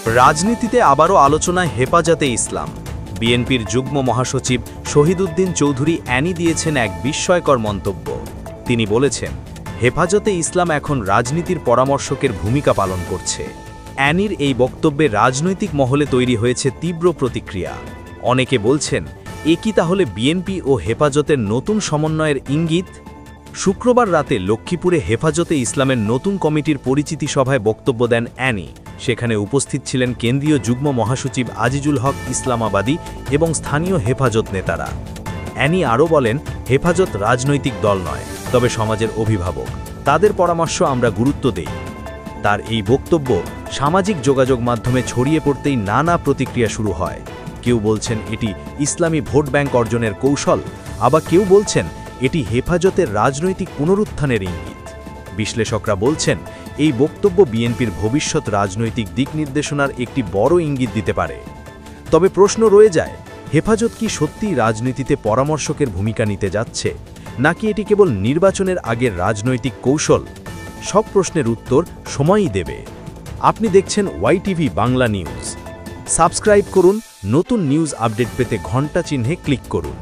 রাজনীতিতে আবারও আলোচনায় হেফাজতে ইসলাম। বিএনপির যুগ্ম মহাসচিব শহীদউদ্দিন চৌধুরী অ্যানি দিয়েছেন এক বিস্ময়কর মন্তব্য। তিনি বলেছেন, হেফাজতে ইসলাম এখন রাজনীতির পরামর্শকের ভূমিকা পালন করছে। অ্যানির এই বক্তব্যে রাজনৈতিক মহলে তৈরি হয়েছে তীব্র প্রতিক্রিয়া। অনেকে বলছেন, এ কি তাহলে বিএনপি ও হেফাজতের নতুন সমন্বয়ের ইঙ্গিত? শুক্রবার রাতে লক্ষ্মীপুরে হেফাজতে ইসলামের নতুন কমিটির পরিচিতি সভায় বক্তব্য দেন অ্যানি। সেখানে উপস্থিত ছিলেন কেন্দ্রীয় যুগ্ম মহাসচিব আজিজুল হক ইসলামাবাদী এবং স্থানীয় হেফাজত নেতারা। অ্যানি আরও বলেন, হেফাজত রাজনৈতিক দল নয়, তবে সমাজের অভিভাবক। তাদের পরামর্শ আমরা গুরুত্ব দেই। তার এই বক্তব্য সামাজিক যোগাযোগ মাধ্যমে ছড়িয়ে পড়তেই নানা প্রতিক্রিয়া শুরু হয়। কেউ বলছেন এটি ইসলামী ভোট ব্যাংক অর্জনের কৌশল, আবার কেউ বলছেন এটি হেফাজতের রাজনৈতিক পুনরুত্থানের ইঙ্গিত। বিশ্লেষকরা বলছেন, এই বক্তব্য বিএনপির ভবিষ্যৎ রাজনৈতিক দিক নির্দেশনার একটি বড় ইঙ্গিত দিতে পারে। তবে প্রশ্ন রয়ে যায়, হেফাজত কি সত্যিই রাজনীতিতে পরামর্শকের ভূমিকা নিতে যাচ্ছে, নাকি এটি কেবল নির্বাচনের আগের রাজনৈতিক কৌশল? সব প্রশ্নের উত্তর সময়ই দেবে। আপনি দেখছেন ওয়াইটিভি বাংলা নিউজ। সাবস্ক্রাইব করুন, নতুন নিউজ আপডেট পেতে ঘণ্টা চিহ্নে ক্লিক করুন।